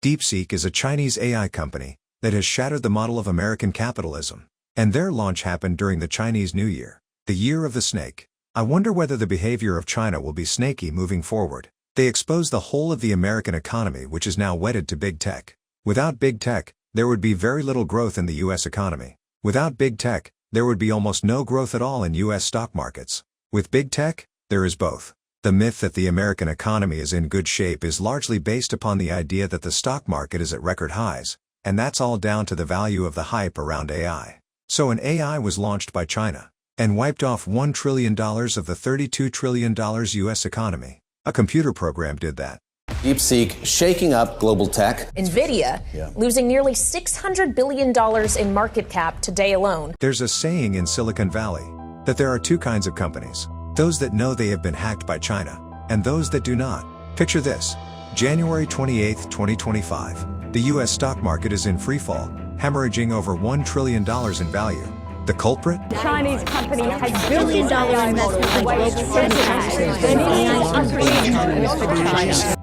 DeepSeek is a Chinese AI company that has shattered the model of American capitalism, and their launch happened during the Chinese New Year, the year of the snake. I wonder whether the behavior of China will be snaky moving forward. They expose the whole of the American economy, which is now wedded to big tech. Without big tech, there would be very little growth in the U.S. economy. Without big tech, there would be almost no growth at all in U.S. stock markets. With big tech, there is both. The myth that the American economy is in good shape is largely based upon the idea that the stock market is at record highs, and that's all down to the value of the hype around AI. So an AI was launched by China and wiped off $1 trillion of the $32 trillion U.S. economy. A computer program did that. DeepSeek shaking up global tech. NVIDIA losing nearly $600 billion in market cap today alone. There's a saying in Silicon Valley that there are two kinds of companies: those that know they have been hacked by China, and those that do not. Picture this. January 28, 2025. The U.S. stock market is in freefall, hemorrhaging over $1 trillion in value. The culprit? Chinese company has billion-dollar investment.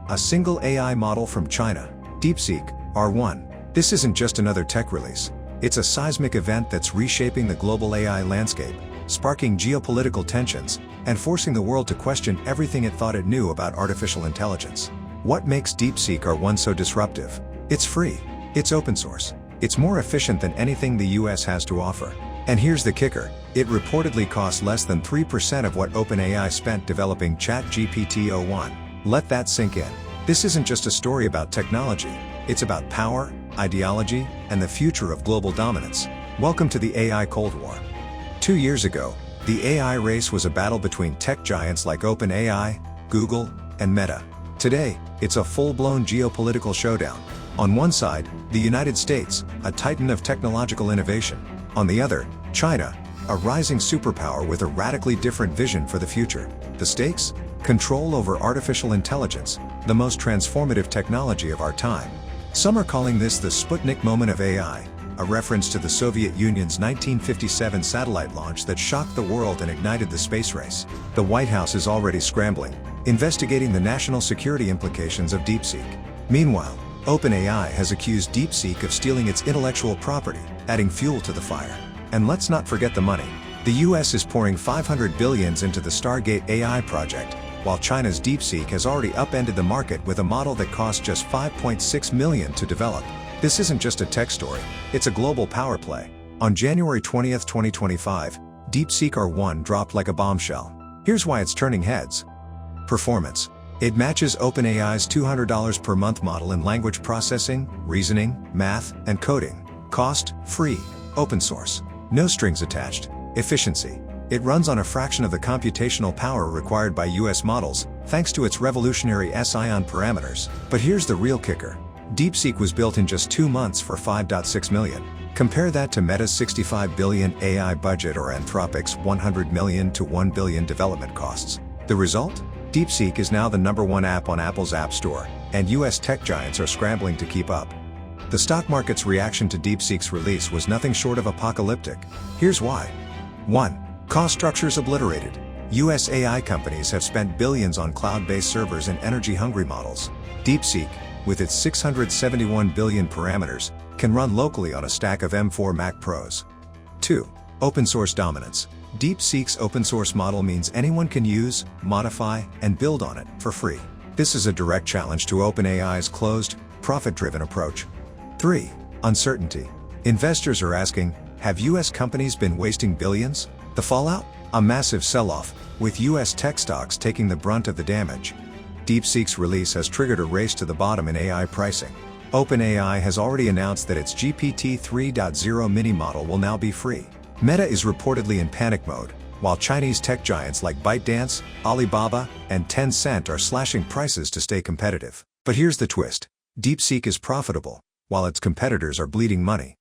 A single AI model from China, DeepSeek R1. This isn't just another tech release. It's a seismic event that's reshaping the global AI landscape, sparking geopolitical tensions, and forcing the world to question everything it thought it knew about artificial intelligence. What makes DeepSeek R1 so disruptive? It's free. It's open source. It's more efficient than anything the US has to offer. And here's the kicker: it reportedly costs less than 3% of what OpenAI spent developing ChatGPT R1. Let that sink in. This isn't just a story about technology. It's about power, ideology, and the future of global dominance. Welcome to the AI Cold War. 2 years ago, the AI race was a battle between tech giants like OpenAI, Google, and Meta. Today, it's a full-blown geopolitical showdown. On one side, the United States, a titan of technological innovation. On the other, China, a rising superpower with a radically different vision for the future. The stakes? Control over artificial intelligence, the most transformative technology of our time. Some are calling this the Sputnik moment of AI, a reference to the Soviet Union's 1957 satellite launch that shocked the world and ignited the space race. The White House is already scrambling, investigating the national security implications of DeepSeek. Meanwhile, OpenAI has accused DeepSeek of stealing its intellectual property, adding fuel to the fire. And let's not forget the money. The US is pouring $500 billion into the Stargate AI project, while China's DeepSeek has already upended the market with a model that cost just $5.6 million to develop. This isn't just a tech story, it's a global power play. On January 20, 2025, DeepSeek R1 dropped like a bombshell. Here's why it's turning heads. Performance. It matches OpenAI's $200 per month model in language processing, reasoning, math, and coding. Cost, free, open source, no strings attached. Efficiency. It runs on a fraction of the computational power required by US models, thanks to its revolutionary S-ion parameters. But here's the real kicker. DeepSeek was built in just 2 months for $5.6 million. Compare that to Meta's $65 billion AI budget or Anthropic's $100 million to $1 billion development costs. The result? DeepSeek is now the #1 app on Apple's App Store, and US tech giants are scrambling to keep up. The stock market's reaction to DeepSeek's release was nothing short of apocalyptic. Here's why. 1. Cost structures obliterated. US AI companies have spent billions on cloud-based servers and energy-hungry models. DeepSeek, with its 671 billion parameters, can run locally on a stack of M4 Mac Pros. 2. Open source dominance. DeepSeek's open source model means anyone can use, modify, and build on it for free. This is a direct challenge to OpenAI's closed, profit-driven approach. 3. Uncertainty. Investors are asking, have US companies been wasting billions? The fallout? A massive sell-off, with US tech stocks taking the brunt of the damage. DeepSeek's release has triggered a race to the bottom in AI pricing. OpenAI has already announced that its GPT 3.0 mini model will now be free. Meta is reportedly in panic mode, while Chinese tech giants like ByteDance, Alibaba, and Tencent are slashing prices to stay competitive. But here's the twist. DeepSeek is profitable, while its competitors are bleeding money.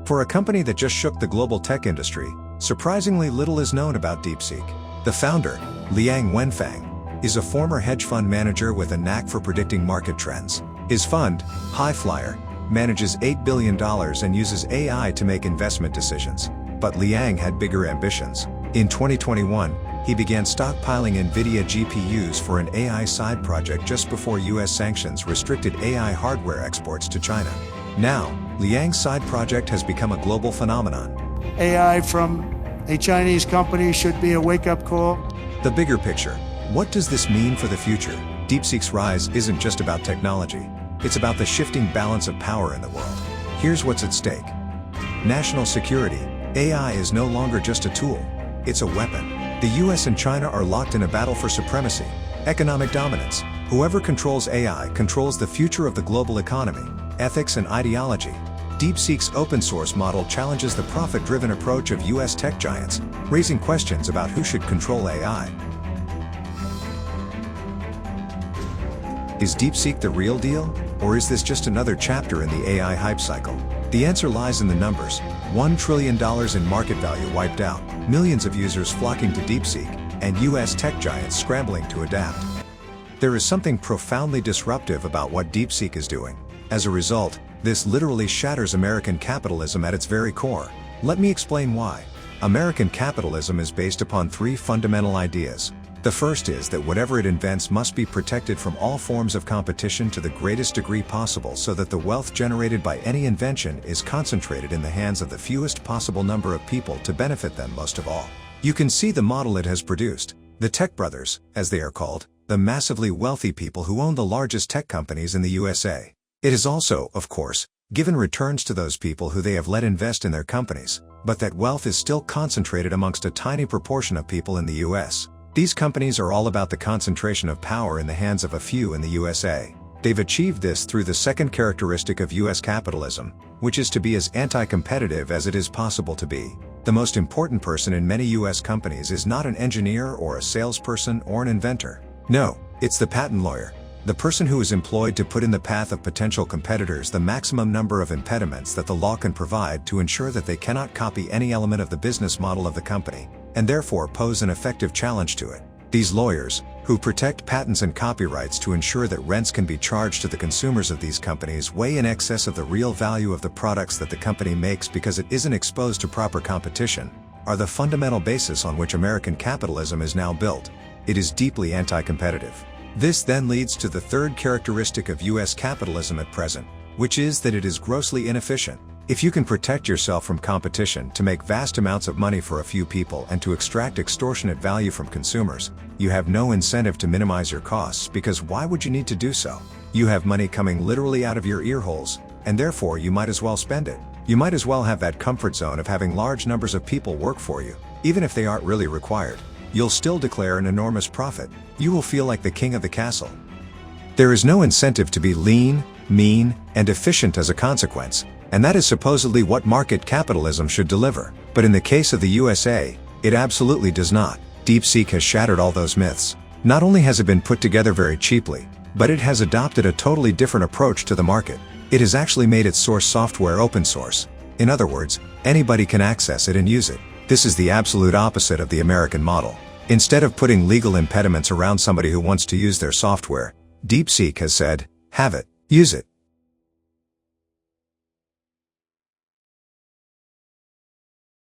For a company that just shook the global tech industry, surprisingly little is known about DeepSeek. The founder, Liang Wenfang, is a former hedge fund manager with a knack for predicting market trends. His fund, Highflyer, manages $8 billion and uses AI to make investment decisions. But Liang had bigger ambitions. In 2021, he began stockpiling NVIDIA GPUs for an AI side project just before US sanctions restricted AI hardware exports to China. Now, Liang's side project has become a global phenomenon. AI from a Chinese company should be a wake-up call. The bigger picture. What does this mean for the future? DeepSeek's rise isn't just about technology. It's about the shifting balance of power in the world. Here's what's at stake. National security. AI is no longer just a tool. It's a weapon. The US and China are locked in a battle for supremacy, economic dominance. Whoever controls AI controls the future of the global economy, ethics and ideology. DeepSeek's open-source model challenges the profit-driven approach of US tech giants, raising questions about who should control AI. Is DeepSeek the real deal? Or is this just another chapter in the AI hype cycle? The answer lies in the numbers. $1 trillion in market value wiped out, millions of users flocking to DeepSeek, and US tech giants scrambling to adapt. There is something profoundly disruptive about what DeepSeek is doing. As a result, this literally shatters American capitalism at its very core. Let me explain why. American capitalism is based upon three fundamental ideas. The first is that whatever it invents must be protected from all forms of competition to the greatest degree possible so that the wealth generated by any invention is concentrated in the hands of the fewest possible number of people to benefit them most of all. You can see the model it has produced. The tech brothers, as they are called, the massively wealthy people who own the largest tech companies in the USA. It has also, of course, given returns to those people who they have let invest in their companies, but that wealth is still concentrated amongst a tiny proportion of people in the US. These companies are all about the concentration of power in the hands of a few in the USA. They've achieved this through the second characteristic of US capitalism, which is to be as anti-competitive as it is possible to be. The most important person in many US companies is not an engineer or a salesperson or an inventor. No, it's the patent lawyer. The person who is employed to put in the path of potential competitors the maximum number of impediments that the law can provide to ensure that they cannot copy any element of the business model of the company, and therefore pose an effective challenge to it. These lawyers, who protect patents and copyrights to ensure that rents can be charged to the consumers of these companies way in excess of the real value of the products that the company makes because it isn't exposed to proper competition, are the fundamental basis on which American capitalism is now built. It is deeply anti-competitive. This then leads to the third characteristic of US capitalism at present, which is that it is grossly inefficient. If you can protect yourself from competition to make vast amounts of money for a few people and to extract extortionate value from consumers, you have no incentive to minimize your costs because why would you need to do so? You have money coming literally out of your ear holes, and therefore you might as well spend it. You might as well have that comfort zone of having large numbers of people work for you, even if they aren't really required. You'll still declare an enormous profit. You will feel like the king of the castle. There is no incentive to be lean, mean, and efficient as a consequence, and that is supposedly what market capitalism should deliver. But in the case of the USA, it absolutely does not. DeepSeek has shattered all those myths. Not only has it been put together very cheaply, but it has adopted a totally different approach to the market. It has actually made its source software open source. In other words, anybody can access it and use it. This is the absolute opposite of the American model. Instead of putting legal impediments around somebody who wants to use their software, DeepSeek has said, have it, use it.